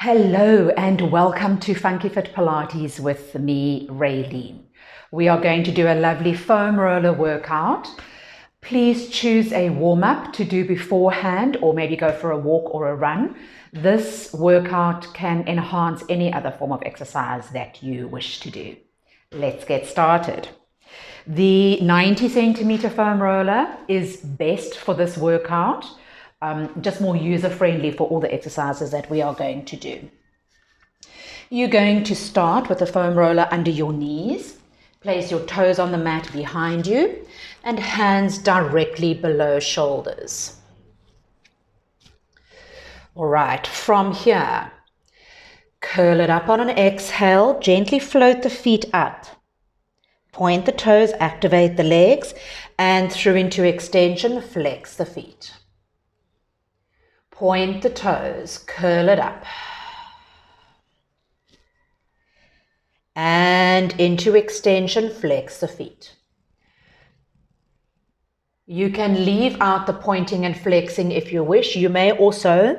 Hello and welcome to Funky Fit Pilates with me, Raylene. We are going to do a lovely foam roller workout. Please choose a warm-up to do beforehand or maybe go for a walk or a run. This workout can enhance any other form of exercise that you wish to do. Let's get started. The 90 centimeter foam roller is best for this workout. Just more user-friendly for all the exercises that we are going to do. You're going to start with the foam roller under your knees. Place your toes on the mat behind you and hands directly below shoulders. All right, from here, curl it up on an exhale, gently float the feet up. Point the toes, activate the legs, and through into extension, flex the feet. Point the toes, curl it up. And into extension, flex the feet. You can leave out the pointing and flexing if you wish. You may also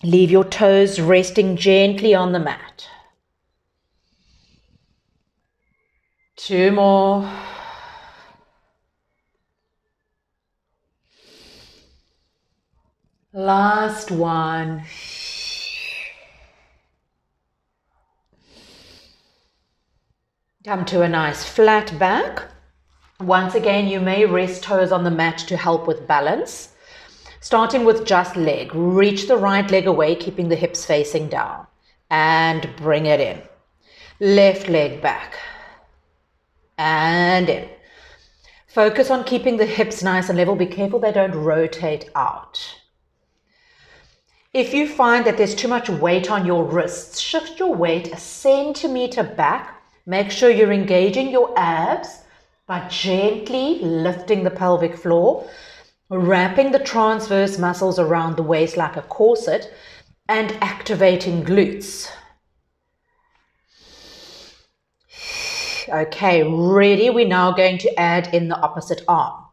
leave your toes resting gently on the mat. 2 more. Last one. Come to a nice flat back. Once again, you may rest toes on the mat to help with balance. Starting with just leg. Reach the right leg away, keeping the hips facing down. And bring it in. Left leg back. And in. Focus on keeping the hips nice and level. Be careful they don't rotate out. If you find that there's too much weight on your wrists, shift your weight a centimeter back. Make sure you're engaging your abs by gently lifting the pelvic floor, wrapping the transverse muscles around the waist like a corset, and activating glutes. Okay, ready? We're now going to add in the opposite arm.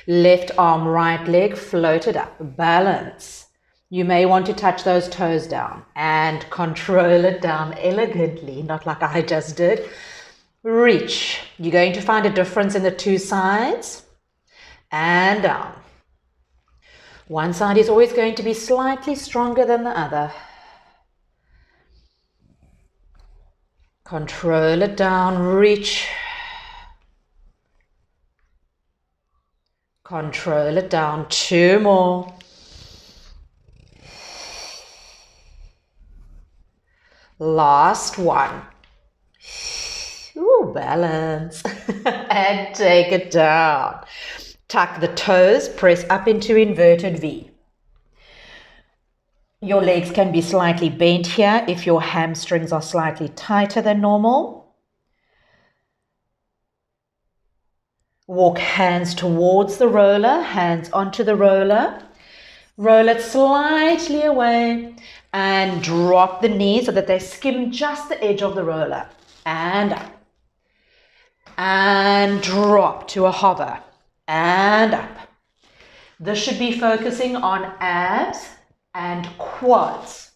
Left arm, right leg, float it up, balance. You may want to touch those toes down and control it down elegantly, not like I just did. Reach. You're going to find a difference in the two sides and down. One side is always going to be slightly stronger than the other. Control it down, reach. Control it down, 2 more. Last one. Ooh, balance. And take it down. Tuck the toes, press up into inverted V. Your legs can be slightly bent here if your hamstrings are slightly tighter than normal. Walk hands towards the roller, hands onto the roller. Roll it slightly away and drop the knees so that they skim just the edge of the roller. And up. And drop to a hover. And up. This should be focusing on abs and quads.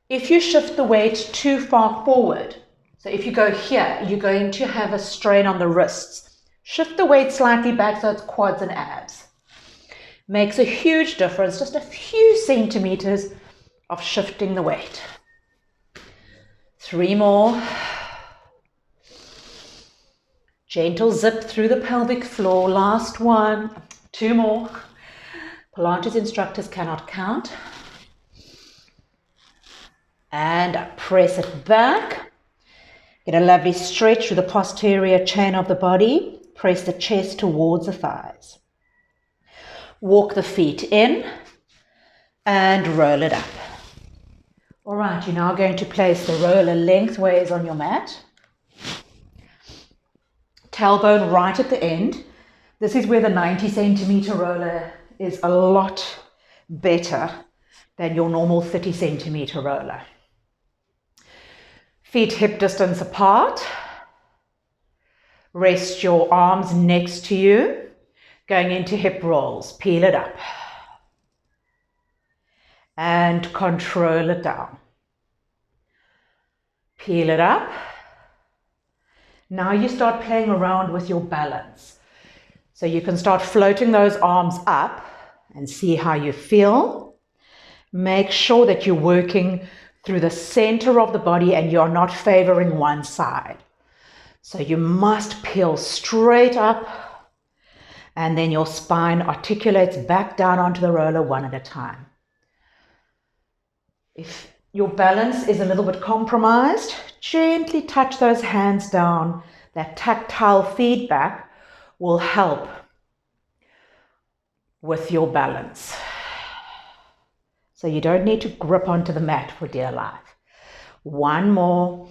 If you shift the weight too far forward, so if you go here, you're going to have a strain on the wrists. Shift the weight slightly back so it's quads and abs. Makes a huge difference, just a few centimeters of shifting the weight. 3 more. Gentle zip through the pelvic floor. Last one. 2 more. Pilates instructors cannot count. And press it back. Get a lovely stretch through the posterior chain of the body. Press the chest towards the thighs. Walk the feet in and roll it up. All right, you're now going to place the roller lengthways on your mat. Tailbone right at the end. This is where the 90 centimeter roller is a lot better than your normal 30 centimeter roller. Feet hip distance apart. Rest your arms next to you. Going into hip rolls, peel it up. And control it down. Peel it up. Now you start playing around with your balance. So you can start floating those arms up and see how you feel. Make sure that you're working through the center of the body and you're not favoring one side. So you must peel straight up, and then your spine articulates back down onto the roller one at a time. If your balance is a little bit compromised, gently touch those hands down. That tactile feedback will help with your balance. So you don't need to grip onto the mat for dear life. One more.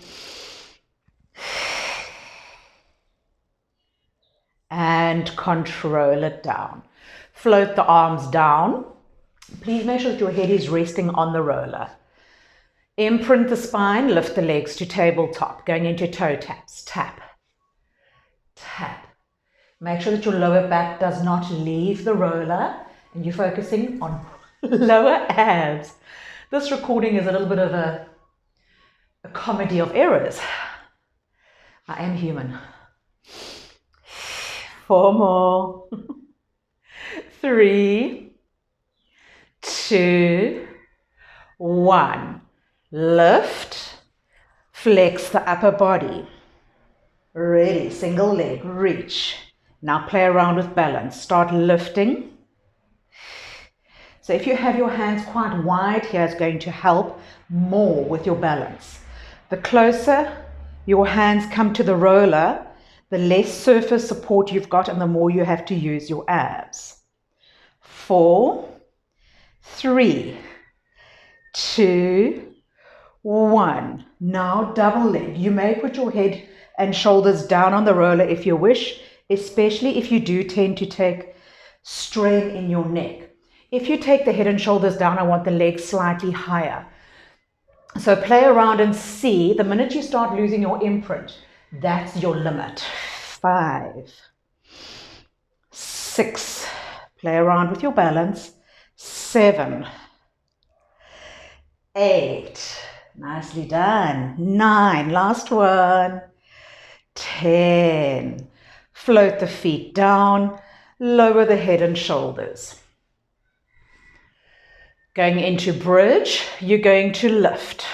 And control it down. Float the arms down. Please make sure that your head is resting on the roller. Imprint the spine, lift the legs to tabletop, going into toe taps. Tap, tap. Make sure that your lower back does not leave the roller and you're focusing on lower abs. This recording is a little bit of a comedy of errors. I am human. 4 more. 3, 2, 1. Lift, flex the upper body. Ready, single leg, reach. Now play around with balance. Start lifting. So if you have your hands quite wide here, it's going to help more with your balance. The closer your hands come to the roller, the less surface support you've got and the more you have to use your abs. 4, 3, 2, 1. Now double leg. You may put your head and shoulders down on the roller if you wish, especially if you do tend to take strain in your neck. If you take the head and shoulders down, I want the legs slightly higher. So play around and see, the minute you start losing your imprint, that's your limit. 5, 6, play around with your balance. 7, 8, nicely done. 9, last one. 10, float the feet down, lower the head and shoulders. Going into bridge, you're going to lift.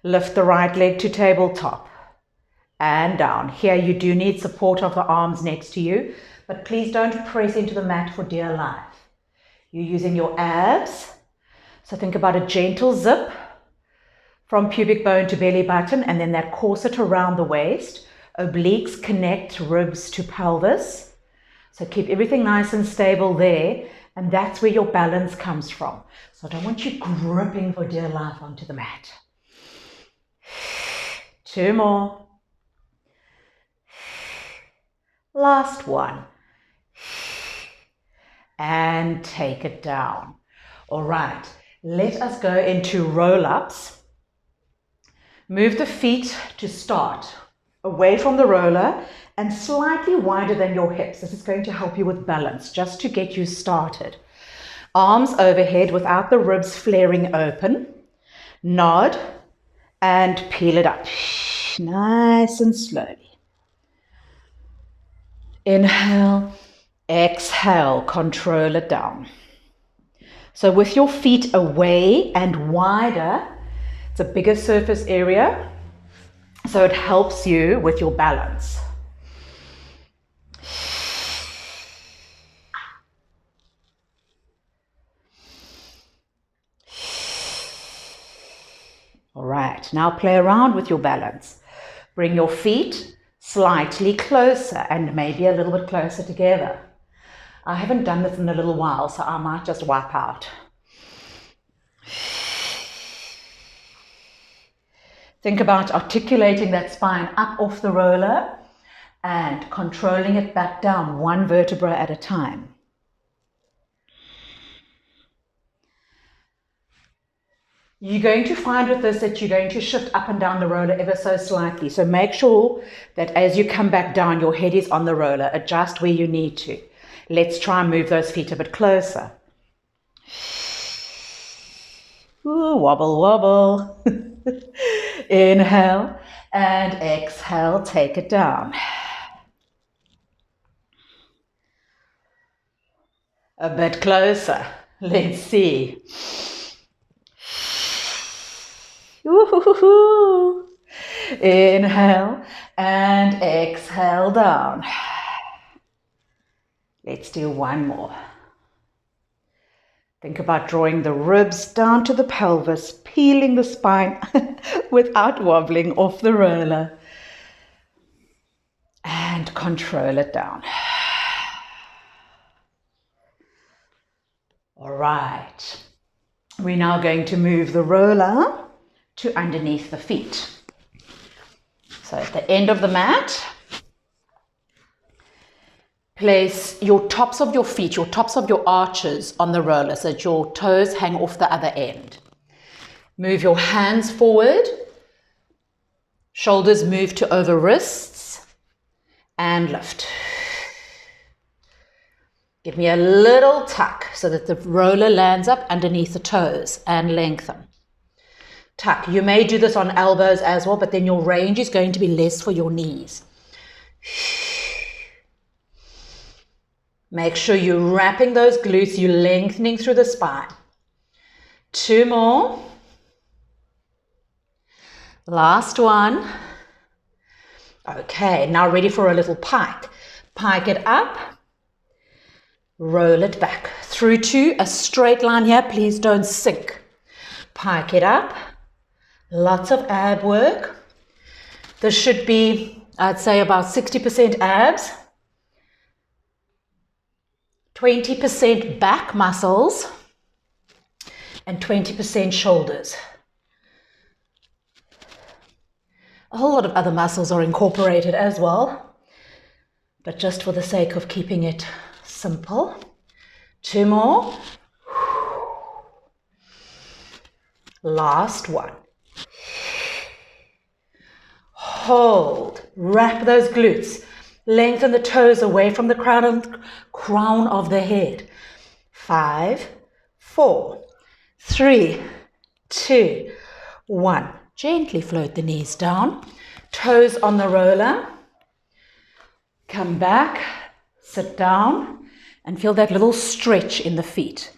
Lift the right leg to tabletop and down. Here you do need support of the arms next to you, but please don't press into the mat for dear life. You're using your abs, so think about a gentle zip from pubic bone to belly button, and then that corset around the waist. Obliques connect ribs to pelvis. So keep everything nice and stable there, and that's where your balance comes from. So I don't want you gripping for dear life onto the mat. 2 more. Last one. And take it down. All right, let us go into roll-ups. Move the feet to start away from the roller and slightly wider than your hips. This is going to help you with balance, just to get you started. Arms overhead without the ribs flaring open. Nod and peel it up. Nice and slowly. Inhale, exhale, control it down. So with your feet away and wider, it's a bigger surface area, so it helps you with your balance. All right, now play around with your balance. Bring your feet slightly closer and maybe a little bit closer together. I haven't done this in a little while, so I might just wipe out. Think about articulating that spine up off the roller and controlling it back down, one vertebra at a time. You're going to find with this that you're going to shift up and down the roller ever so slightly. So make sure that as you come back down, your head is on the roller. Adjust where you need to. Let's try and move those feet a bit closer. Ooh, wobble, wobble. Inhale and exhale, take it down. A bit closer. Let's see. Woo-hoo-hoo-hoo. Inhale and exhale down. Let's do one more. Think about drawing the ribs down to the pelvis, peeling the spine without wobbling off the roller. And control it down. All right. We're now going to move the roller to underneath the feet. So at the end of the mat, place your tops of your feet, your tops of your arches on the roller so that your toes hang off the other end. Move your hands forward, shoulders move to over wrists, and lift. Give me a little tuck so that the roller lands up underneath the toes and lengthen. Tuck. You may do this on elbows as well, but then your range is going to be less for your knees. Make sure you're wrapping those glutes, you're lengthening through the spine. 2 more. Last one. Okay, now ready for a little pike. Pike it up. Roll it back through to a straight line here. Please don't sink. Pike it up. Lots of ab work. This should be, I'd say, about 60% abs, 20% back muscles, and 20% shoulders. A whole lot of other muscles are incorporated as well, but just for the sake of keeping it simple. 2 more. Last one. Hold. Wrap those glutes. Lengthen the toes away from the crown of the head. 5, 4, 3, 2, 1. Gently float the knees down. Toes on the roller. Come back. Sit down and feel that little stretch in the feet.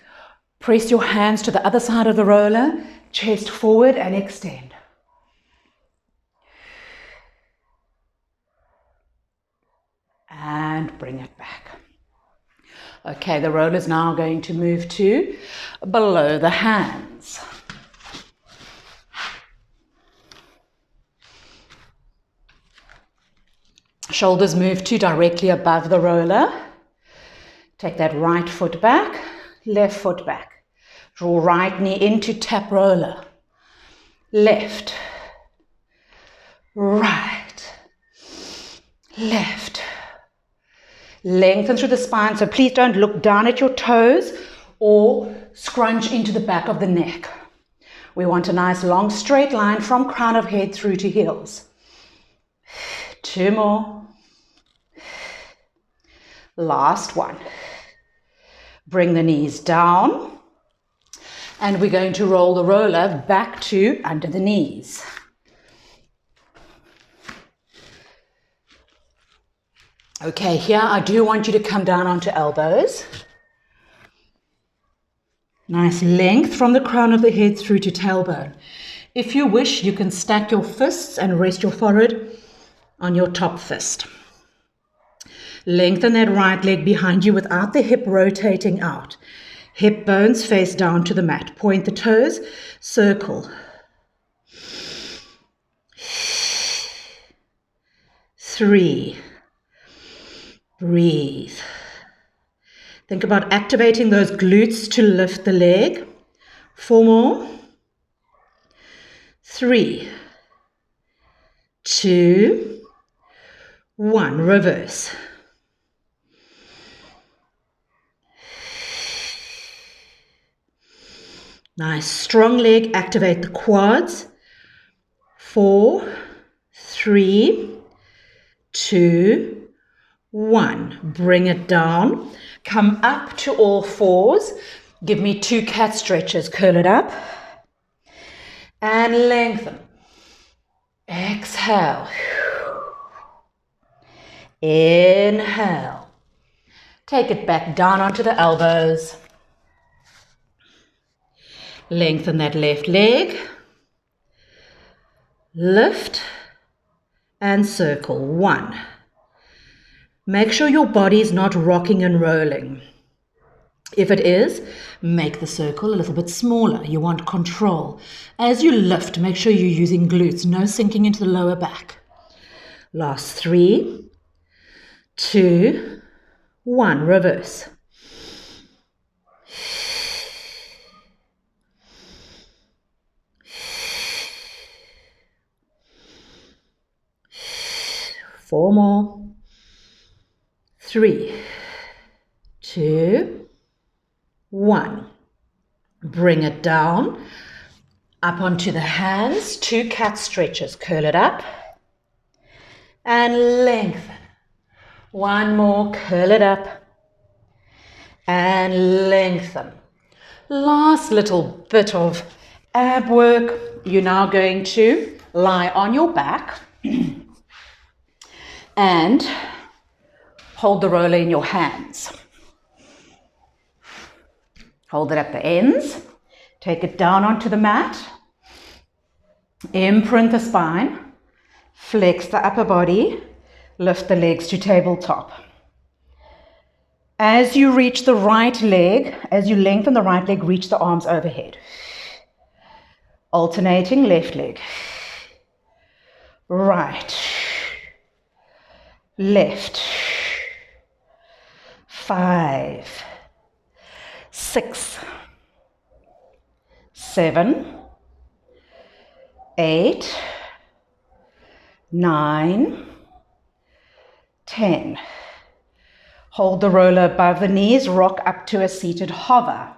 Press your hands to the other side of the roller, chest forward and extend. And bring it back. Okay, the roller is now going to move to below the hands. Shoulders move to directly above the roller. Take that right foot back, left foot back. Draw right knee into tap roller. Left, right, left. Lengthen through the spine, so please don't look down at your toes or scrunch into the back of the neck. We want a nice long straight line from crown of head through to heels. 2 more. Last one. Bring the knees down and we're going to roll the roller back to under the knees. Okay, here I do want you to come down onto elbows. Nice length from the crown of the head through to tailbone. If you wish, you can stack your fists and rest your forehead on your top fist. Lengthen that right leg behind you without the hip rotating out. Hip bones face down to the mat. Point the toes, circle. 3. Breathe. Think about activating those glutes to lift the leg. 4 more. 3, 2, 1. Reverse. Nice. Strong leg. Activate the quads. 4, 3, 2, 1. Bring it down. Come up to all fours. Give me 2 cat stretches. Curl it up. and lengthen. Exhale. Inhale. Take it back down onto the elbows. Lengthen that left leg. Lift and circle. 1. Make sure your body is not rocking and rolling. If it is, make the circle a little bit smaller. You want control. As you lift, make sure you're using glutes, no sinking into the lower back. Last 3, 2, 1. Reverse. Four more. 3, 2, 1. Bring it down, up onto the hands, 2 cat stretches. Curl it up and lengthen. 1 more, curl it up and lengthen. Last little bit of ab work. You're now going to lie on your back and hold the roller in your hands. Hold it at the ends. Take it down onto the mat. Imprint the spine. Flex the upper body. Lift the legs to tabletop. As you reach the right leg, as you lengthen the right leg, reach the arms overhead. Alternating left leg. Right. Left. 5, 6, 7, 8, 9, 10. Hold the roller above the knees, rock up to a seated hover.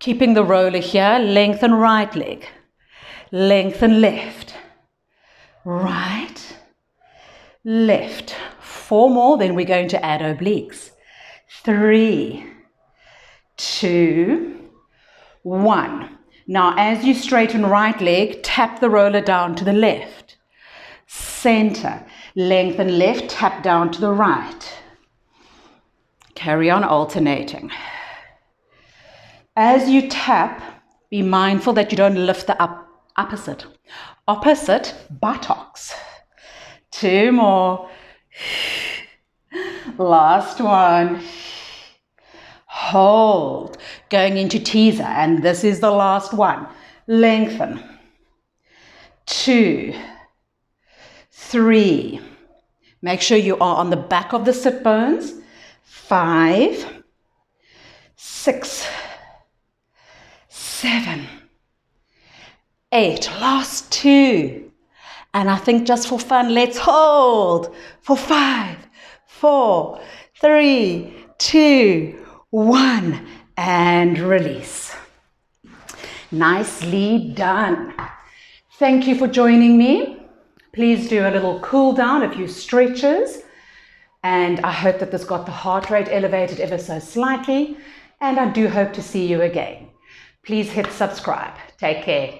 Keeping the roller here, lengthen right leg, lengthen left, right, left. 4 more, then we're going to add obliques. 3, 2, 1. Now, as you straighten right leg, tap the roller down to the left. Center. Lengthen left, tap down to the right. Carry on alternating. As you tap, be mindful that you don't lift the opposite buttocks. 2 more. Last one. Hold. Going into teaser, and this is the last one. Lengthen. 2, 3. Make sure you are on the back of the sit bones. 5, 6, 7, 8. Last 2. And I think just for fun, let's hold for 5, 4, 3, 2, 1, and release. Nicely done. Thank you for joining me. Please do a little cool down, a few stretches, and I hope that this got the heart rate elevated ever so slightly, and I do hope to see you again. Please hit subscribe. Take care.